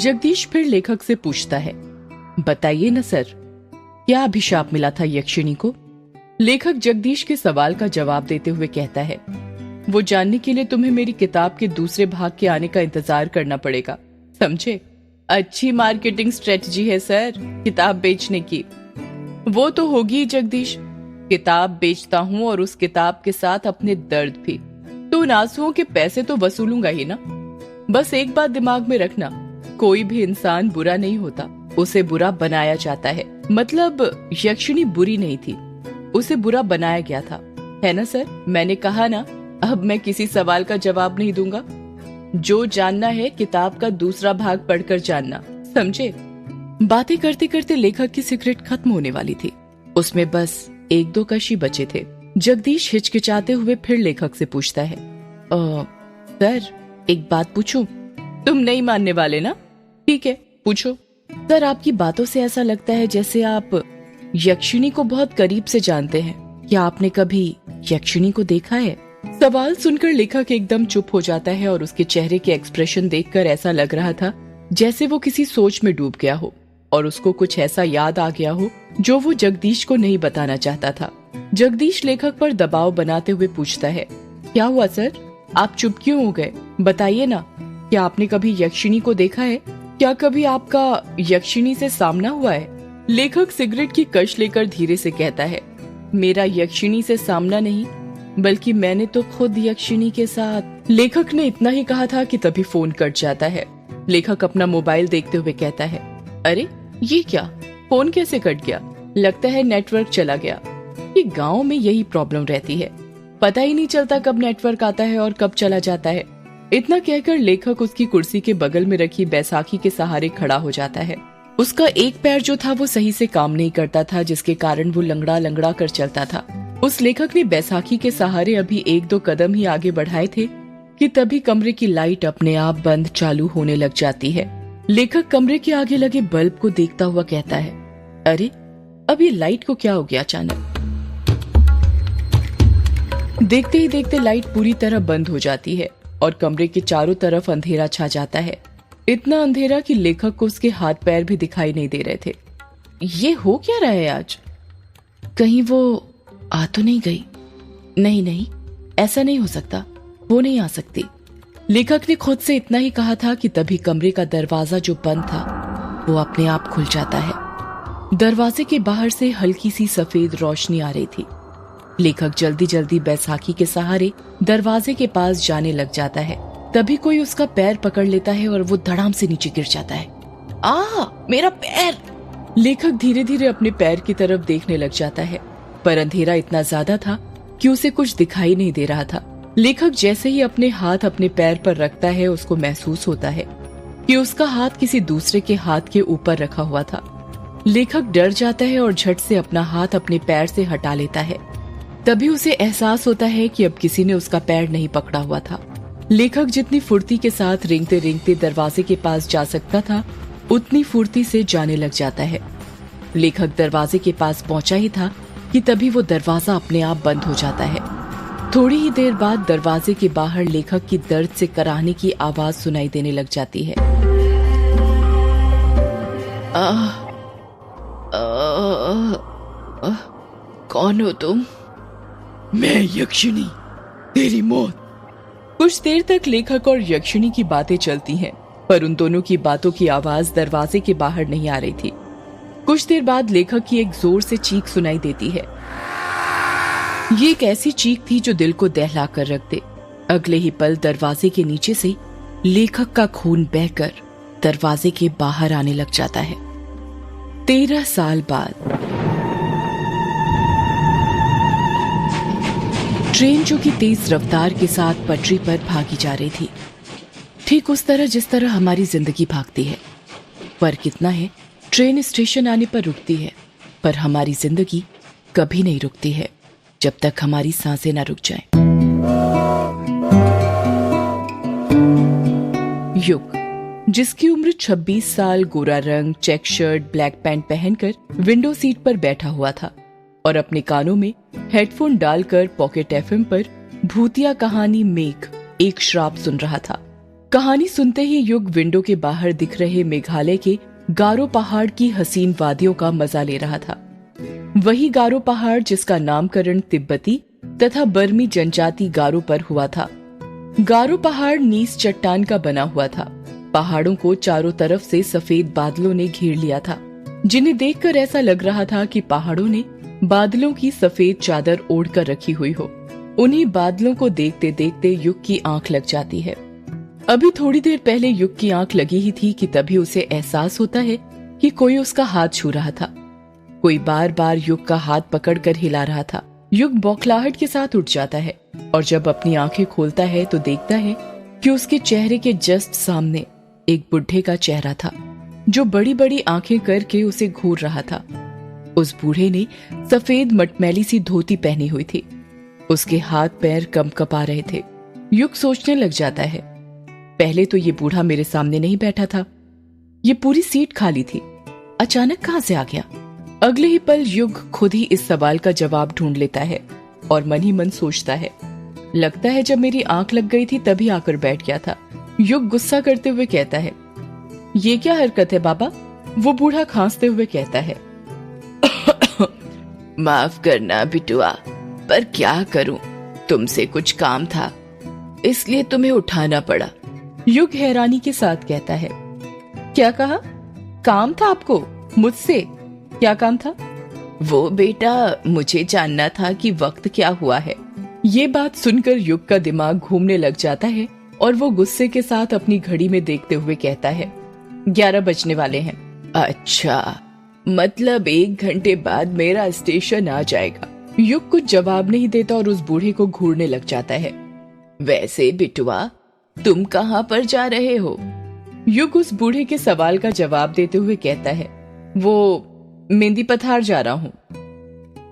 जगदीश फिर लेखक से पूछता है, बताइए न सर, क्या अभिशाप मिला था यक्षिणी को? लेखक जगदीश के सवाल का जवाब देते हुए कहता है, वो जानने के लिए तुम्हें मेरी किताब के दूसरे भाग के आने का इंतजार करना पड़ेगा, समझे? अच्छी मार्केटिंग स्ट्रेटजी है सर, किताब बेचने की। वो तो होगी ही जगदीश, किताब बेचता हूँ और उस किताब के साथ अपने दर्द भी, तो उन आंसुओं के पैसे तो वसूलूंगा ही ना। बस एक बात दिमाग में रखना, कोई भी इंसान बुरा नहीं होता, उसे बुरा बनाया जाता है। मतलब यक्षिणी बुरी नहीं थी, उसे बुरा बनाया गया था, है ना सर? मैंने कहा ना, अब मैं किसी सवाल का जवाब नहीं दूंगा। जो जानना है किताब का दूसरा भाग पढ़कर जानना, समझे? बातें करते करते लेखक की सिगरेट खत्म होने वाली थी, उसमें बस एक दो कश ही बचे थे। जगदीश हिचकिचाते हुए फिर लेखक से पूछता है, सर एक बात पूछूं? तुम नहीं मानने वाले ना? ठीक है, पूछो। सर आपकी बातों से ऐसा लगता है जैसे आप यक्षिणी को बहुत करीब से जानते हैं, क्या आपने कभी यक्षिणी को देखा है? सवाल सुनकर लेखक एकदम चुप हो जाता है और उसके चेहरे के एक्सप्रेशन देखकर ऐसा लग रहा था जैसे वो किसी सोच में डूब गया हो और उसको कुछ ऐसा याद आ गया हो जो वो जगदीश को नहीं बताना चाहता था। जगदीश लेखक पर दबाव बनाते हुए पूछता है, क्या हुआ सर, आप चुप क्यों हो गए? बताइए ना, क्या आपने कभी यक्षिणी को देखा है? क्या कभी आपका यक्षिणी से सामना हुआ है? लेखक सिगरेट की कश लेकर धीरे से कहता है, मेरा यक्षिणी से सामना नहीं, बल्कि मैंने तो खुद यक्षिणी के साथ। लेखक ने इतना ही कहा था कि तभी फोन कट जाता है। लेखक अपना मोबाइल देखते हुए कहता है, अरे ये क्या, फोन कैसे कट गया? लगता है नेटवर्क चला गया। ये गांव में यही प्रॉब्लम रहती है, पता ही नहीं चलता कब नेटवर्क आता है और कब चला जाता है। इतना कहकर लेखक उसकी कुर्सी के बगल में रखी बैसाखी के सहारे खड़ा हो जाता है। उसका एक पैर जो था वो सही से काम नहीं करता था, जिसके कारण वो लंगड़ा लंगड़ा कर चलता था। उस लेखक ने बैसाखी के सहारे अभी एक दो कदम ही आगे बढ़ाए थे कि तभी कमरे की लाइट अपने आप बंद चालू होने लग जाती है। लेखक कमरे के आगे लगे बल्ब को देखता हुआ कहता है, अरे अब ये लाइट को क्या हो गया अचानक? देखते ही देखते लाइट पूरी तरह बंद हो जाती है और कमरे के चारों तरफ अंधेरा छा जाता है। इतना अंधेरा कि लेखक को उसके हाथ पैर भी दिखाई नहीं दे रहे थे। ये हो क्या रहा है आज? कहीं वो आ तो नहीं गई? नहीं नहीं, ऐसा नहीं हो सकता, वो नहीं आ सकती। लेखक ने खुद से इतना ही कहा था कि तभी कमरे का दरवाजा जो बंद था वो अपने आप खुल जाता है। दरवाजे के बाहर से हल्की सी सफेद रोशनी आ रही थी। लेखक जल्दी जल्दी बैसाखी के सहारे दरवाजे के पास जाने लग जाता है। तभी कोई उसका पैर पकड़ लेता है और वो धड़ाम से नीचे गिर जाता है। मेरा पैर! लेखक धीरे धीरे अपने पैर की तरफ देखने लग जाता है, पर अंधेरा इतना ज्यादा था कि उसे कुछ दिखाई नहीं दे रहा था। लेखक जैसे ही अपने हाथ अपने पैर पर रखता है, उसको महसूस होता है कि उसका हाथ किसी दूसरे के हाथ के ऊपर रखा हुआ था। लेखक डर जाता है और झट से अपना हाथ अपने पैर से हटा लेता है। तभी उसे एहसास होता है कि अब किसी ने उसका पैर नहीं पकड़ा हुआ था। लेखक जितनी फुर्ती के साथ रेंगते रेंगते दरवाजे के पास जा सकता था, उतनी फुर्ती से जाने लग जाता है। लेखक दरवाजे के पास पहुंचा ही था कि तभी वो दरवाजा अपने आप बंद हो जाता है। थोड़ी ही देर बाद दरवाजे के बाहर लेखक की दर्द से कराहने की आवाज सुनाई देने लग जाती है। कौन हो तुम? मैं यक्षिणी, तेरी मौत। कुछ देर तक लेखक और यक्षिणी की बातें चलती हैं, पर उन दोनों की बातों की आवाज दरवाजे के बाहर नहीं आ रही थी। कुछ देर बाद लेखक की एक जोर से चीख सुनाई देती है। ये एक ऐसी चीख थी जो दिल को दहला कर रख दे। अगले ही पल दरवाजे के नीचे से लेखक का खून बहकर दरवाजे के बाहर आने लग जाता है। 13 साल बाद ट्रेन जो कि तेज रफ्तार के साथ पटरी पर भागी जा रही थी, ठीक उस तरह जिस तरह हमारी जिंदगी भागती है। फर्क इतना है, ट्रेन स्टेशन आने पर रुकती है, पर हमारी जिंदगी कभी नहीं रुकती है जब तक हमारी सांसें ना रुक जाएं। युग, जिसकी उम्र 26 साल, गोरा रंग, चेक शर्ट, ब्लैक पैंट पहनकर विंडो सीट पर बैठा हुआ था और अपने कानों में हेडफोन डालकर पॉकेट एफएम पर भूतिया कहानी मेघ एक श्राप सुन रहा था। कहानी सुनते ही युग विंडो के बाहर दिख रहे मेघालय के गारो पहाड़ की हसीन वादियों का मजा ले रहा था। वही गारो पहाड़ जिसका नामकरण तिब्बती तथा बर्मी जनजाति गारो पर हुआ था। गारो पहाड़ नीस चट्टान का बना हुआ था। पहाड़ों को चारों तरफ से सफेद बादलों ने घेर लिया था, जिन्हें देखकर ऐसा लग रहा था कि पहाड़ों ने बादलों की सफेद चादर ओढ़ कर रखी हुई हो। उन्हीं बादलों को देखते देखते युग की आंख लग जाती है। अभी थोड़ी देर पहले युग की आंख लगी ही थी कि तभी उसे एहसास होता है कि कोई उसका हाथ छू रहा था। कोई बार बार युग का हाथ पकड़कर हिला रहा था। युग बौखलाहट के साथ उठ जाता है और जब अपनी आंखें खोलता है तो देखता है कि उसके चेहरे के जस्ट सामने एक बुढ़े का चेहरा था, जो बड़ी बड़ी आंखें करके उसे घूर रहा था। उस बूढ़े ने सफेद मटमैली सी धोती पहनी हुई थी। उसके हाथ पैर कंपकपा रहे थे। युग सोचने लग जाता है, पहले तो ये बूढ़ा मेरे सामने नहीं बैठा था, ये पूरी सीट खाली थी, अचानक कहां से आ गया? अगले ही पल युग खुद ही इस सवाल का जवाब ढूंढ लेता है और मन ही मन सोचता है, लगता है जब मेरी आंख लग गई थी तभी आकर बैठ गया था। युग गुस्सा करते हुए कहता है, ये क्या हरकत है बाबा? वो बूढ़ा खांसते हुए कहता है, माफ करना बिटुआ, पर क्या करूं, तुमसे कुछ काम था इसलिए तुम्हें उठाना पड़ा। युग हैरानी के साथ कहता है, क्या कहा? काम था आपको मुझसे? क्या काम था? वो बेटा, मुझे जानना था कि वक्त क्या हुआ है। ये बात सुनकर युग का दिमाग घूमने लग जाता है और वो गुस्से के साथ अपनी घड़ी में देखते हुए कहता है, 11 बजने वाले हैं। अच्छा, मतलब 1 घंटे बाद मेरा स्टेशन आ जाएगा। युग कुछ जवाब नहीं देता और उस बूढ़े को घूरने लग जाता है। वैसे बिटुआ, तुम कहाँ पर जा रहे हो? युग उस बूढ़े के सवाल का जवाब देते हुए कहता है, वो मेहंदी पथार जा रहा हूँ।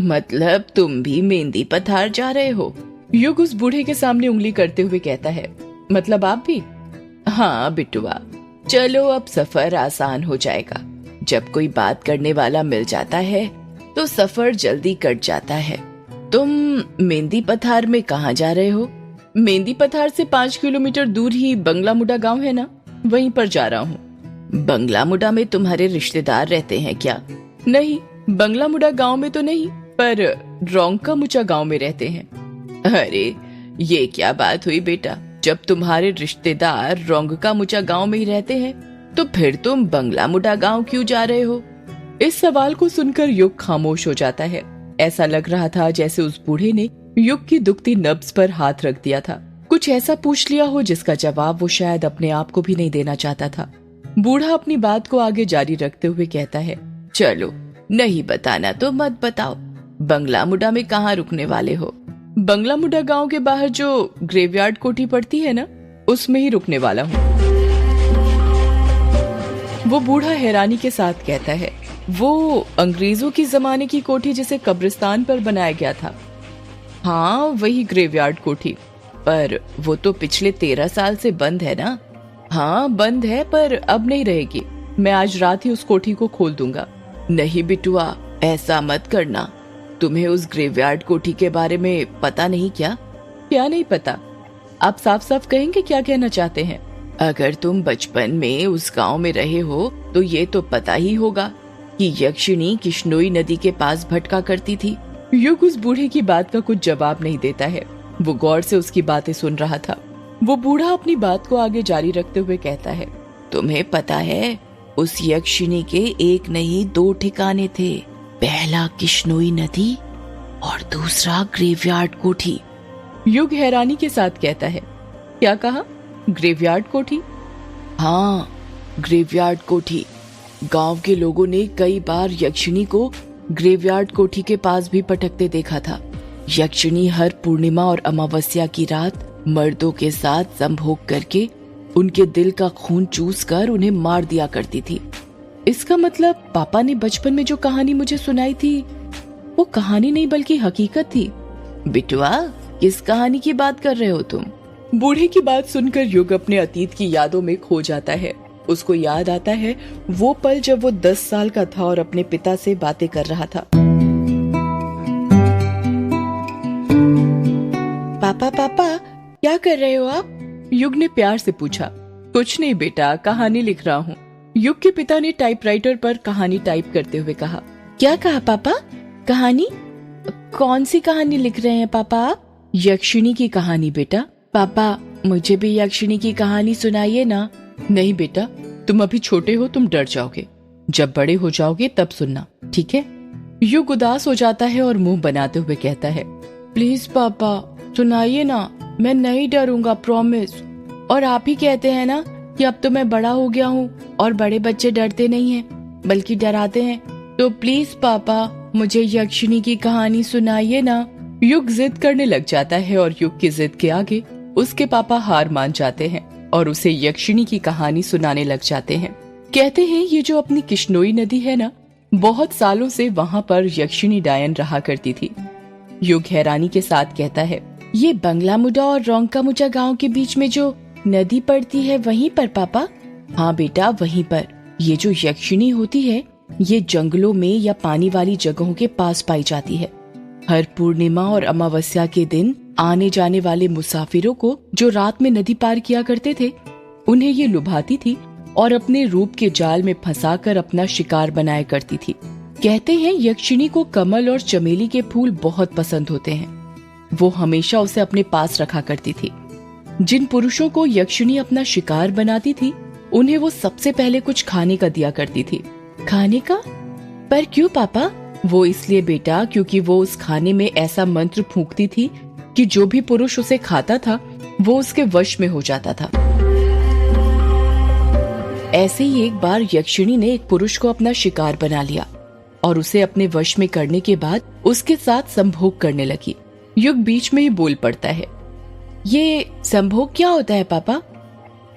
मतलब तुम भी मेहंदी पथार जा रहे हो? युग उस बूढ़े के सामने उंगली करते हुए कहता है, मतलब आप भी? हाँ बिटुआ, चलो अब सफर आसान हो जाएगा। जब कोई बात करने वाला मिल जाता है तो सफर जल्दी कट जाता है। तुम मेहंदी पथार में कहाँ जा रहे हो? मेहंदी पथार से 5 किलोमीटर दूर ही बंगला मुडा गांव है ना, वहीं पर जा रहा हूँ। बंगला मुडा में तुम्हारे रिश्तेदार रहते हैं क्या? नहीं, बंगला मुडा गांव में तो नहीं, पर रोंका मुचा गांव में रहते हैं। अरे ये क्या बात हुई बेटा, जब तुम्हारे रिश्तेदार रोंगका मुचा गांव में ही रहते हैं तो फिर तुम बंगला मुडा गांव क्यों जा रहे हो? इस सवाल को सुनकर युग खामोश हो जाता है। ऐसा लग रहा था जैसे उस बूढ़े ने युग की दुखती नब्ज पर हाथ रख दिया था। कुछ ऐसा पूछ लिया हो जिसका जवाब वो शायद अपने आप को भी नहीं देना चाहता था। बूढ़ा अपनी बात को आगे जारी रखते हुए कहता है, चलो नहीं बताना तो मत बताओ, बंगला मुडा में कहाँ रुकने वाले हो? बंगला मुडा गांव के बाहर जो ग्रेवयार्ड कोठी पड़ती है ना, उसमें ही रुकने वाला हूँ। वो बूढ़ा हैरानी के साथ कहता है, वो अंग्रेजों की जमाने की कोठी जिसे कब्रिस्तान पर बनाया गया था? हाँ, वही ग्रेवयार्ड कोठी, पर वो तो पिछले 13 साल से बंद है ना? हाँ बंद है, पर अब नहीं रहेगी। मैं आज रात ही उस कोठी को खोल दूंगा। नहीं बिटुआ, ऐसा मत करना। तुम्हें उस ग्रेवयार्ड कोठी के बारे में पता नहीं क्या? क्या नहीं पता? आप साफ साफ कहेंगे क्या कहना चाहते हैं? अगर तुम बचपन में उस गांव में रहे हो तो ये तो पता ही होगा कि यक्षिणी किश्नोई नदी के पास भटका करती थी। युग उस बूढ़े की बात का कुछ जवाब नहीं देता है। वो गौर से उसकी बातें सुन रहा था। वो बूढ़ा अपनी बात को आगे जारी रखते हुए कहता है, तुम्हें पता है उस यक्षिणी के एक नहीं 2 ठिकाने थे। पहला किश्नोई नदी और दूसरा ग्रेवयार्ड कोठी। युग हैरानी के साथ कहता है, क्या कहा? ग्रेवयार्ड कोठी? हाँ, ग्रेवयार्ड कोठी। गांव के लोगों ने कई बार यक्षिणी को ग्रेवयार्ड कोठी के पास भी भटकते देखा था। यक्षिणी हर पूर्णिमा और अमावस्या की रात मर्दों के साथ संभोग करके उनके दिल का खून चूस कर उन्हें मार दिया करती थी। इसका मतलब पापा ने बचपन में जो कहानी मुझे सुनाई थी वो कहानी नहीं बल्कि हकीकत थी। बिटुआ, किस कहानी की बात कर रहे हो तुम? बूढ़े की बात सुनकर युग अपने अतीत की यादों में खो जाता है। उसको याद आता है वो पल जब वो 10 साल का था और अपने पिता से बातें कर रहा था। पापा पापा, क्या कर रहे हो आप? युग ने प्यार से पूछा। कुछ नहीं बेटा, कहानी लिख रहा हूँ। युग के पिता ने टाइपराइटर पर कहानी टाइप करते हुए कहा। क्या कहा पापा? कहानी? कौन सी कहानी लिख रहे हैं पापा आप? यक्षिणी की कहानी बेटा। पापा मुझे भी यक्षिणी की कहानी सुनाइए ना। नहीं बेटा, तुम अभी छोटे हो, तुम डर जाओगे। जब बड़े हो जाओगे तब सुनना, ठीक है? युग उदास हो जाता है और मुंह बनाते हुए कहता है, प्लीज पापा सुनाइए ना, मैं नहीं डरूंगा, प्रॉमिस। और आप ही कहते हैं ना कि अब तो मैं बड़ा हो गया हूँ और बड़े बच्चे डरते नहीं हैं बल्कि डराते हैं, तो प्लीज पापा मुझे यक्षिणी की कहानी सुनाइए ना। युग जिद करने लग जाता है और युग की जिद के आगे उसके पापा हार मान जाते हैं और उसे यक्षिणी की कहानी सुनाने लग जाते हैं। कहते हैं ये जो अपनी किश्नोई नदी है ना, बहुत सालों से वहाँ पर यक्षिणी डायन रहा करती थी। युग हैरानी के साथ कहता है, ये बंगला मुडा और रोंका मुडा गाँव के बीच में जो नदी पड़ती है वहीं पर पापा? हाँ बेटा, वहीं पर। ये जो यक्षिणी होती है ये जंगलों में या पानी वाली जगहों के पास पाई जाती है। हर पूर्णिमा और अमावस्या के दिन आने जाने वाले मुसाफिरों को जो रात में नदी पार किया करते थे, उन्हें ये लुभाती थी और अपने रूप के जाल में फंसाकर अपना शिकार बनाया करती थी। कहते हैं यक्षिणी को कमल और चमेली के फूल बहुत पसंद होते हैं। वो हमेशा उसे अपने पास रखा करती थी। जिन पुरुषों को यक्षिणी अपना शिकार बनाती थी, उन्हें वो सबसे पहले कुछ खाने का दिया करती थी। खाने का? पर क्यों पापा? वो इसलिए बेटा, क्योंकि वो उस खाने में ऐसा मंत्र फूंकती थी कि जो भी पुरुष उसे खाता था वो उसके वश में हो जाता था। ऐसे ही एक बार यक्षिणी ने एक पुरुष को अपना शिकार बना लिया और उसे अपने वश में करने के बाद उसके साथ संभोग करने लगी। युग बीच में ही बोल पड़ता है, ये संभोग क्या होता है पापा?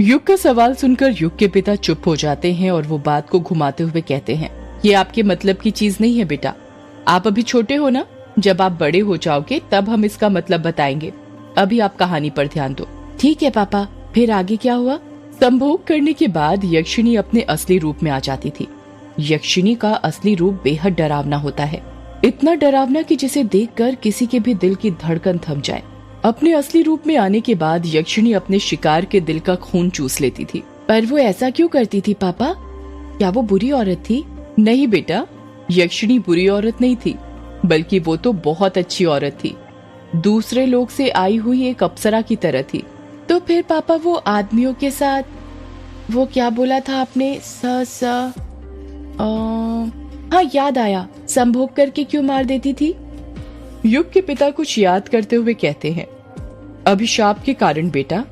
युग का सवाल सुनकर युग के पिता चुप हो जाते हैं और वो बात को घुमाते हुए कहते हैं, ये आपके मतलब की चीज नहीं है बेटा। आप अभी छोटे हो ना, जब आप बड़े हो जाओगे तब हम इसका मतलब बताएंगे। अभी आप कहानी पर ध्यान दो। ठीक है पापा, फिर आगे क्या हुआ? संभोग करने के बाद यक्षिणी अपने असली रूप में आ जाती थी। यक्षिणी का असली रूप बेहद डरावना होता है, इतना डरावना कि जिसे देखकर किसी के भी दिल की धड़कन थम जाए। अपने असली रूप में आने के बाद यक्षिणी अपने शिकार के दिल का खून चूस लेती थी। पर वो ऐसा क्यों करती थी पापा? क्या वो बुरी औरत थी? नहीं बेटा, यक्षिणी बुरी औरत नहीं थी, बल्कि वो तो बहुत अच्छी औरत थी। दूसरे लोग से आई हुई एक अप्सरा की तरह थी। तो फिर पापा वो आदमियों के साथ, वो क्या बोला था आपने? हाँ याद आया, संभोग करके क्यों मार देती थी? युग के पिता कुछ याद करते हुए कहते हैं, अभिशाप के कारण बेटा।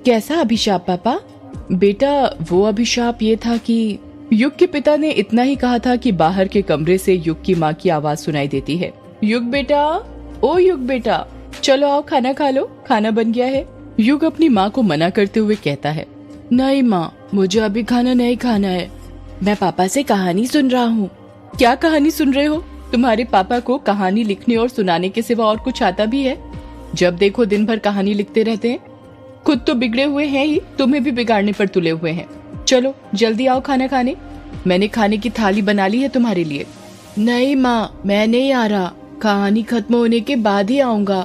कैसा अभिशाप पापा? बेटा वो अभिशाप ये था कि युग के पिता ने इतना ही कहा था कि बाहर के कमरे से युग की माँ की आवाज सुनाई देती है, युग बेटा, ओ युग बेटा, चलो आओ खाना खा लो, खाना बन गया है। युग अपनी माँ को मना करते हुए कहता है, नहीं माँ, मुझे अभी खाना नहीं खाना है, मैं पापा से कहानी सुन रहा हूँ। क्या कहानी सुन रहे हो? तुम्हारे पापा को कहानी लिखने और सुनाने के सिवा और कुछ आता भी है? जब देखो दिन भर कहानी लिखते रहते हैं। खुद तो बिगड़े हुए हैं ही, तुम्हें भी बिगाड़ने पर तुले हुए हैं। चलो जल्दी आओ खाना खाने, मैंने खाने की थाली बना ली है तुम्हारे लिए। नहीं माँ, मैं नहीं आ रहा, कहानी खत्म होने के बाद ही आऊंगा।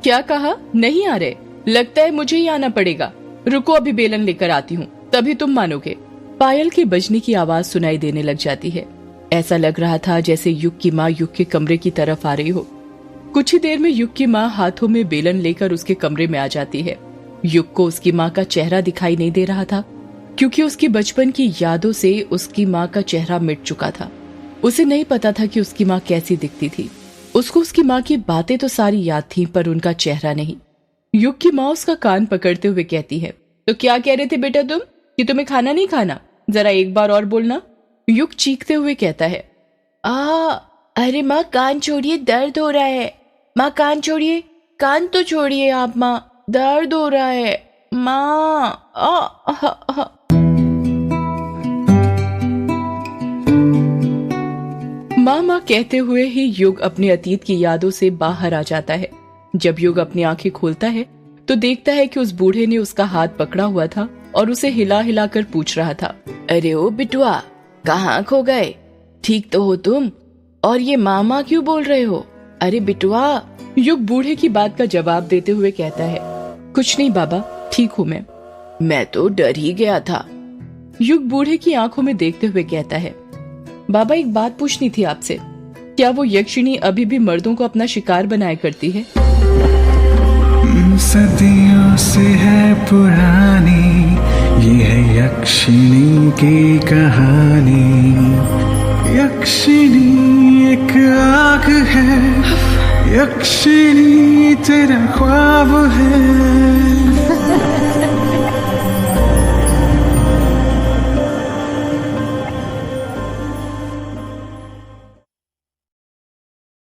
क्या कहा? नहीं आ रहे? लगता है मुझे ही आना पड़ेगा। रुको, अभी बेलन लेकर आती हूँ, तभी तुम मानोगे। पायल के बजने की आवाज सुनाई देने लग जाती है। ऐसा लग रहा था जैसे युग की माँ युग के कमरे की तरफ आ रही हो। कुछ ही देर में युग की माँ हाथों में बेलन लेकर उसके कमरे में आ जाती है। युग को उसकी माँ का चेहरा दिखाई नहीं दे रहा था, क्योंकि उसकी बचपन की यादों से उसकी माँ का चेहरा मिट चुका था। उसे नहीं पता था कि उसकी माँ कैसी दिखती थी। उसको उसकी माँ की बातें तो सारी याद थी, पर उनका चेहरा नहीं। युग की माँ उसका कान पकड़ते हुए कहती है, तो क्या कह रहे थे बेटा तुम, कि तुम्हें खाना नहीं खाना? जरा एक बार और बोलना। युग चीखते हुए कहता है, अरे माँ कान छोड़िए, दर्द हो रहा है। माँ कान छोड़िए, कान तो छोड़िए आप माँ, दर्द हो रहा है माँ। माँ कहते हुए ही युग अपने अतीत की यादों से बाहर आ जाता है। जब युग अपनी आंखें खोलता है तो देखता है कि उस बूढ़े ने उसका हाथ पकड़ा हुआ था और उसे हिला हिला कर पूछ रहा था, अरे ओ बिटुआ, कहाँ खो गए? ठीक तो हो तुम? और ये मामा क्यों बोल रहे हो? अरे बिटुआ। युग बूढ़े की बात का जवाब देते हुए कहता है, कुछ नहीं बाबा, ठीक हूँ मैं। मैं तो डर ही गया था। युग बूढ़े की आंखों में देखते हुए कहता है, बाबा एक बात पूछनी थी आपसे, क्या वो यक्षिणी अभी भी मर्दों को अपना शिकार बनाया करती है? सदियों से है पुरानी ये है यक्षिणी की कहानी। यक्षिणी एक आग है, यक्षिणी तेरा ख्वाब है।